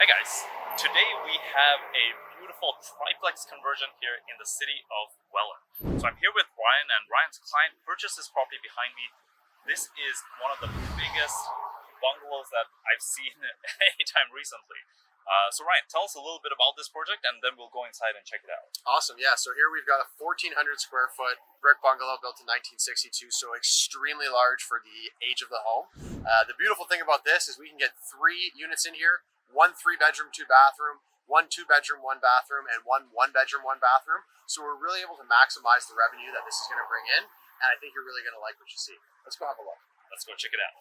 Hey guys, today we have a beautiful triplex conversion here in the city of Welland. So I'm here with Ryan, and Ryan's client purchased this property behind me. This is one of the biggest bungalows that I've seen anytime recently. So Ryan, tell us a little bit about this project and then we'll go inside and check it out. Awesome, yeah. So here we've got a 1,400 square foot brick bungalow built in 1962, so extremely large for the age of the home. The beautiful thing about this is we can get 3 units in here, 1 3-bedroom, 2-bathroom, 1 2-bedroom, 1-bathroom, and 1 1-bedroom, 1-bathroom. So we're really able to maximize the revenue that this is going to bring in, and I think you're really going to like what you see. Let's go have a look. Let's go check it out.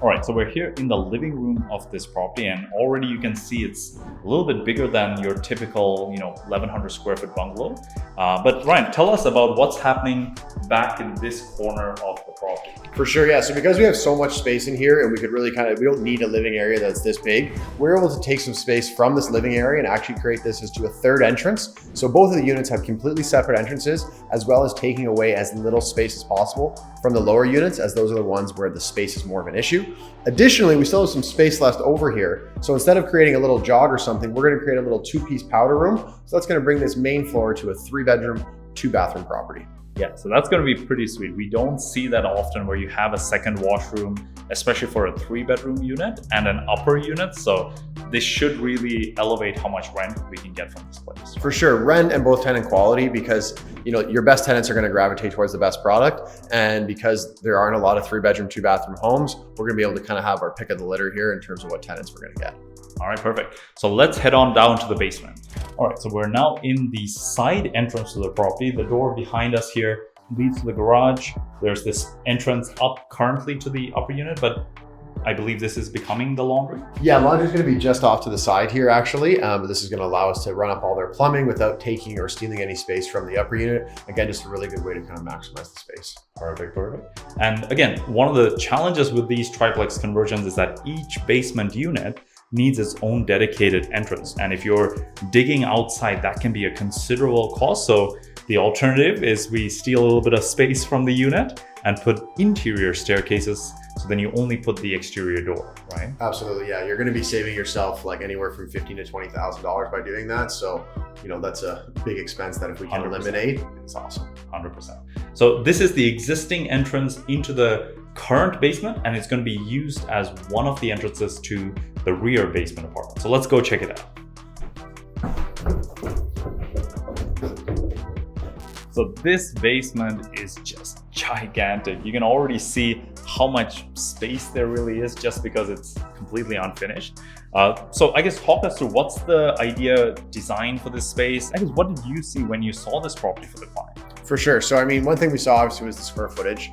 All right, so we're here in the living room of this property, and already you can see it's a little bit bigger than your typical, 1,100 square foot bungalow. But Ryan, tell us about what's happening back in this corner of the property. For sure, yeah. So because we have so much space in here and we could really we don't need a living area that's this big, we're able to take some space from this living area and actually create this into a 3rd entrance. So both of the units have completely separate entrances, as well as taking away as little space as possible from the lower units, as those are the ones where the space is more of an issue. Additionally, we still have some space left over here. So instead of creating a little jog or something, we're going to create a little 2-piece powder room. So that's going to bring this main floor to a 3-bedroom, 2-bathroom property. Yeah, so that's going to be pretty sweet. We don't see that often where you have a second washroom, especially for a 3-bedroom unit and an upper unit. So this should really elevate how much rent we can get from this place. For sure, rent and both tenant quality, because your best tenants are going to gravitate towards the best product, and because there aren't a lot of 3-bedroom, 2-bathroom homes, we're going to be able to kind of have our pick of the litter here in terms of what tenants we're going to get. All right, perfect. So let's head on down to the basement. All right, so we're now in the side entrance to the property. The door behind us here leads to the garage. There's this entrance up currently to the upper unit, but I believe this is becoming the laundry. Yeah, laundry is going to be just off to the side here, actually. But this is going to allow us to run up all their plumbing without taking or stealing any space from the upper unit. Again, just a really good way to kind of maximize the space. Perfect. And again, one of the challenges with these triplex conversions is that each basement unit needs its own dedicated entrance. And if you're digging outside, that can be a considerable cost. So the alternative is we steal a little bit of space from the unit and put interior staircases. So then you only put the exterior door, right? Absolutely, yeah. You're going to be saving yourself like anywhere from $15,000 to $20,000 by doing that. So, that's a big expense that if we can 100%. eliminate, it's awesome. 100%. So this is the existing entrance into the current basement, and it's going to be used as one of the entrances to the rear basement apartment. So let's go check it out. So this basement is just gigantic. You can already see how much space there really is just because it's completely unfinished. So I guess talk us through what's the idea design for this space. I guess what did you see when you saw this property for the client? For sure. So, one thing we saw obviously was the square footage.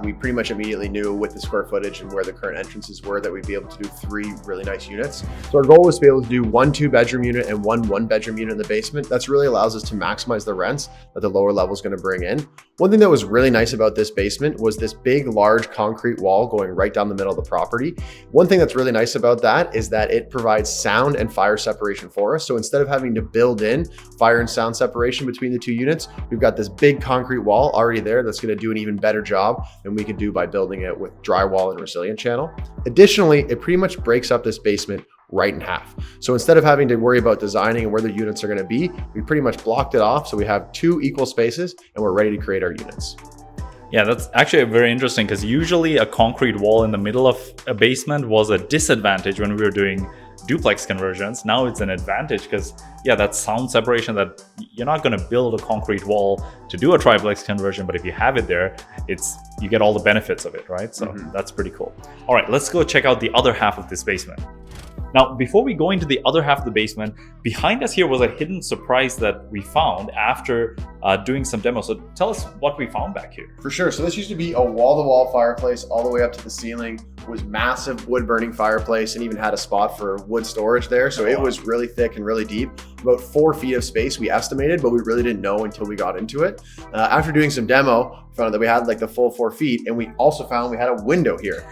We pretty much immediately knew with the square footage and where the current entrances were that we'd be able to do 3 really nice units. So our goal was to be able to do 1 2-bedroom unit and 1 1-bedroom unit in the basement. That's really allows us to maximize the rents that the lower level is going to bring in. One thing that was really nice about this basement was this big, large concrete wall going right down the middle of the property. One thing that's really nice about that is that it provides sound and fire separation for us. So instead of having to build in fire and sound separation between the 2 units, we've got this big concrete wall already there that's going to do an even better job than we could do by building it with drywall and resilient channel. Additionally, it pretty much breaks up this basement right in half. So instead of having to worry about designing and where the units are going to be, we pretty much blocked it off. So we have 2 equal spaces and we're ready to create our units. Yeah, that's actually very interesting, because usually a concrete wall in the middle of a basement was a disadvantage when we were doing duplex conversions. Now it's an advantage because, that sound separation, that you're not going to build a concrete wall to do a triplex conversion, but if you have it there, you get all the benefits of it, right? So That's pretty cool. All right, let's go check out the other half of this basement. Now, before we go into the other half of the basement, behind us here was a hidden surprise that we found after doing some demos. So tell us what we found back here. For sure. So this used to be a wall-to-wall fireplace all the way up to the ceiling was massive wood burning fireplace and even had a spot for wood storage there. So it was really thick and really deep, about 4 feet of space we estimated, but we really didn't know until we got into it. After doing some demo, we found out that we had like the full 4 feet, and we also found we had a window here.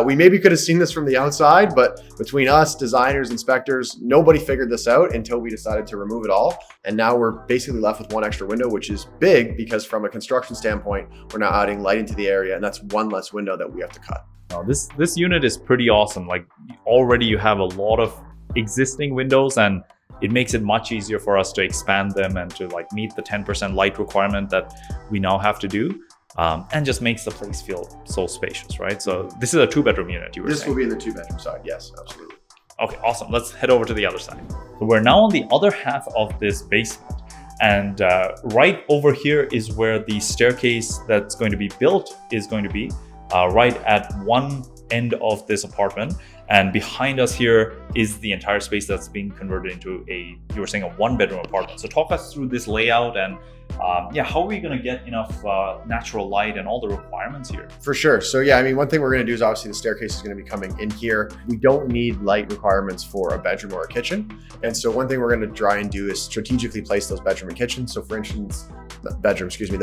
We maybe could have seen this from the outside, but between us, designers, inspectors, nobody figured this out until we decided to remove it all. And now we're basically left with 1 extra window, which is big because from a construction standpoint, we're now adding light into the area, and that's 1 less window that we have to cut. Now, this unit is pretty awesome. Like already you have a lot of existing windows, and it makes it much easier for us to expand them and to like meet the 10% light requirement that we now have to do. And just makes the place feel so spacious, right? So this is a 2-bedroom unit, you were saying. This will be in the 2-bedroom side, yes, absolutely. Okay, awesome. Let's head over to the other side. So we're now on the other half of this basement. And right over here is where the staircase that's going to be built is going to be, right at one end of this apartment. And behind us here is the entire space that's being converted into you were saying a 1-bedroom apartment. So talk us through this layout and how are we going to get enough natural light and all the requirements here? For sure. So yeah, I mean, one thing we're going to do is obviously the staircase is going to be coming in here. We don't need light requirements for a bedroom or a kitchen. And so one thing we're going to try and do is strategically place those bedroom and kitchen. So for instance, the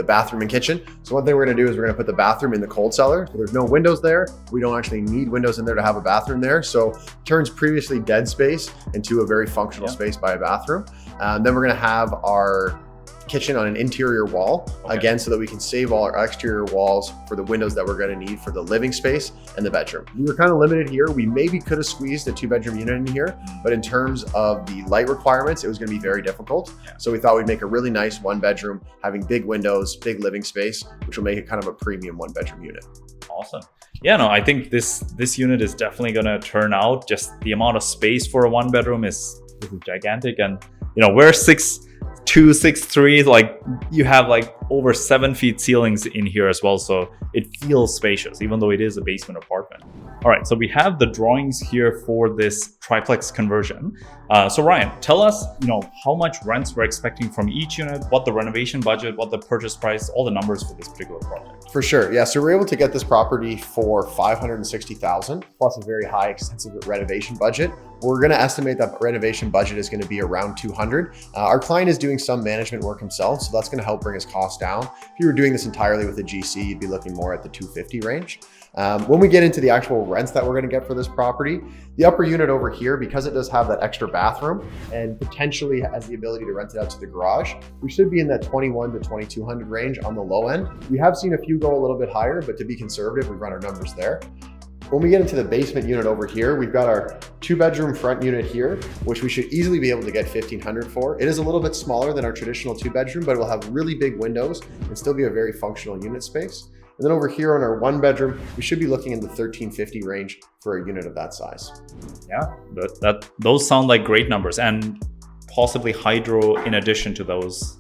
bathroom and kitchen. So one thing we're going to do is we're going to put the bathroom in the cold cellar. So there's no windows there. We don't actually need windows in there to have a bathroom there. So it turns previously dead space into a very functional space by a bathroom. Then we're going to have our kitchen on an interior wall, again, so that we can save all our exterior walls for the windows that we're going to need for the living space and the bedroom. We were kind of limited here. We maybe could have squeezed a 2-bedroom unit in here, but in terms of the light requirements, it was going to be very difficult. So we thought we'd make a really nice 1-bedroom, having big windows, big living space, which will make it kind of a premium 1-bedroom unit. Awesome. Yeah, no, I think this unit is definitely going to turn out. Just the amount of space for a 1-bedroom is gigantic. And, we're 6'2", 6'3", like you have like over 7 feet ceilings in here as well. So it feels spacious, even though it is a basement apartment. All right, so we have the drawings here for this triplex conversion. So Ryan, tell us, how much rents we're expecting from each unit, what the renovation budget, what the purchase price, all the numbers for this particular project. For sure, yeah. So we're able to get this property for $560,000 plus a very high extensive renovation budget. We're going to estimate that renovation budget is going to be around $200,000. Our client is doing some management work himself, so that's going to help bring his costs down. If you were doing this entirely with a GC, you'd be looking more at the $250,000 range. When we get into the actual rents that we're going to get for this property, the upper unit over here, because it does have that extra bathroom and potentially has the ability to rent it out to the garage, we should be in that $2,100 to $2,200 range on the low end. We have seen a few go a little bit higher, but to be conservative, we run our numbers there. When we get into the basement unit over here, we've got our 2-bedroom front unit here, which we should easily be able to get $1,500 for. It is a little bit smaller than our traditional 2-bedroom, but it will have really big windows and still be a very functional unit space. And then over here on our 1-bedroom, we should be looking in the $1,350 range for a unit of that size. Yeah, those sound like great numbers, and possibly hydro in addition to those.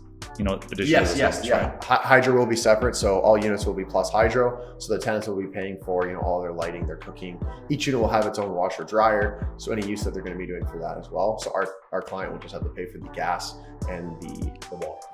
Yes. Hydro will be separate, so all units will be plus hydro. So the tenants will be paying for, all their lighting, their cooking. Each unit will have its own washer dryer, so any use that they're going to be doing for that as well. So our client will just have to pay for the gas and the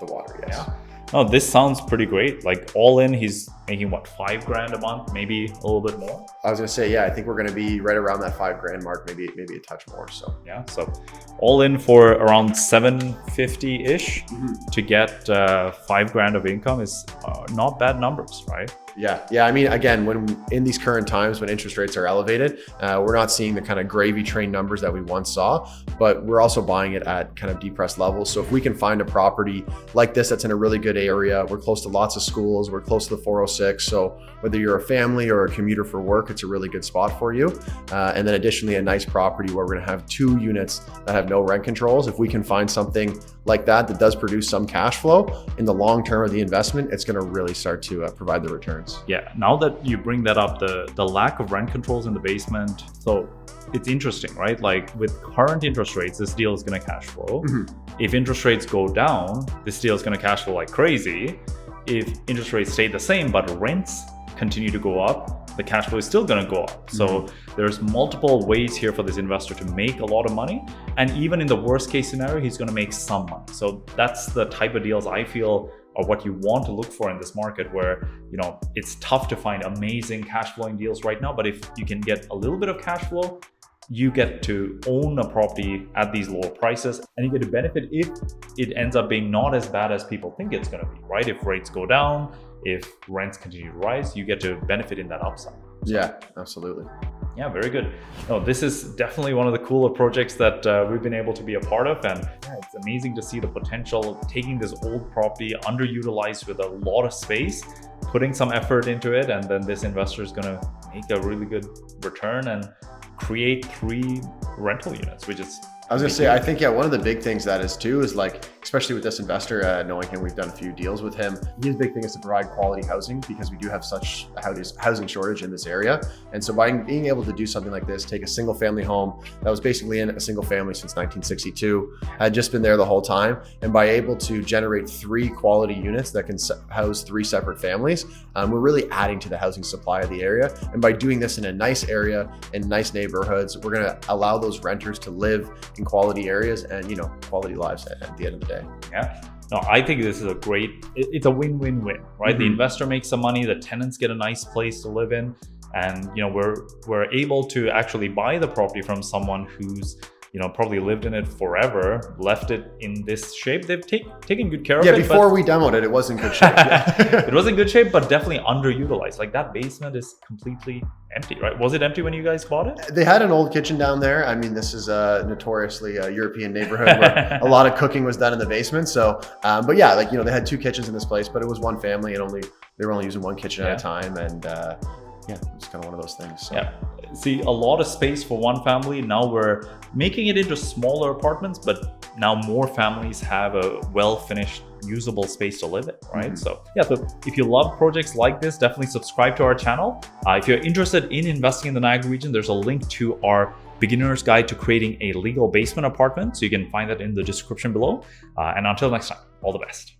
water. Yes. Yeah. Oh, this sounds pretty great. Like all in, he's making what, $5,000 a month, maybe a little bit more. I was gonna say, yeah, I think we're gonna be right around that $5,000 mark, maybe a touch more. So yeah, so all in for around $750-ish to get $5,000 of income is not bad numbers, right? Yeah. I mean, again, when in these current times when interest rates are elevated, we're not seeing the kind of gravy train numbers that we once saw, but we're also buying it at kind of depressed levels. So if we can find a property like this that's in a really good area, we're close to lots of schools, we're close to the 406. So whether you're a family or a commuter for work, it's a really good spot for you. And then additionally, a nice property where we're gonna have 2 units that have no rent controls. If we can find something like that does produce some cash flow in the long term of the investment, it's gonna really start to provide the returns. Yeah, now that you bring that up, the lack of rent controls in the basement, so it's interesting, right? Like with current interest rates, this deal is going to cash flow. If interest rates go down, this deal is going to cash flow like crazy. If interest rates stay the same, but rents continue to go up, the cash flow is still going to go up. So there's multiple ways here for this investor to make a lot of money. And even in the worst case scenario, he's going to make some money. So that's the type of deals I feel are what you want to look for in this market, where it's tough to find amazing cash flowing deals right now. But if you can get a little bit of cash flow, you get to own a property at these lower prices, and you get to benefit if it ends up being not as bad as people think it's going to be, right? If rates go down, if rents continue to rise, you get to benefit in that upside. Yeah, absolutely. Yeah, very good. No, this is definitely one of the cooler projects that we've been able to be a part of, and yeah, it's amazing to see the potential of taking this old property underutilized with a lot of space, putting some effort into it, and then this investor is going to make a really good return and create 3 rental units, which is I was gonna say, I think, one of the big things that is too is like, especially with this investor, knowing him, we've done a few deals with him. His big thing is to provide quality housing, because we do have such a housing shortage in this area. And so by being able to do something like this, take a single family home that was basically in a single family since 1962, had just been there the whole time. And by able to generate 3 quality units that can house 3 separate families, we're really adding to the housing supply of the area. And by doing this in a nice area, in nice neighborhoods, we're gonna allow those renters to live in quality areas and quality lives at the end of the day. Yeah, no, I think this is it's a win-win-win, right? Mm-hmm. The investor makes some money, the tenants get a nice place to live in, and we're able to actually buy the property from someone who's probably lived in it forever, left it in this shape. They've taken good care of it. Yeah, before we demoed it, it was in good shape. It was in good shape, but definitely underutilized. Like, that basement is completely empty, right? Was it empty when you guys bought it? They had an old kitchen down there. I mean, this is notoriously a European neighborhood where a lot of cooking was done in the basement. So, but yeah, they had 2 kitchens in this place, but it was one family, and they were only using 1 kitchen at a time. And yeah, it's kind of one of those things. So. Yeah. See, a lot of space for one family. Now we're making it into smaller apartments, but now more families have a well-finished, usable space to live in, right? Mm-hmm. So yeah, so if you love projects like this, definitely subscribe to our channel. If you're interested in investing in the Niagara region, there's a link to our beginner's guide to creating a legal basement apartment. So you can find that in the description below. And until next time, all the best.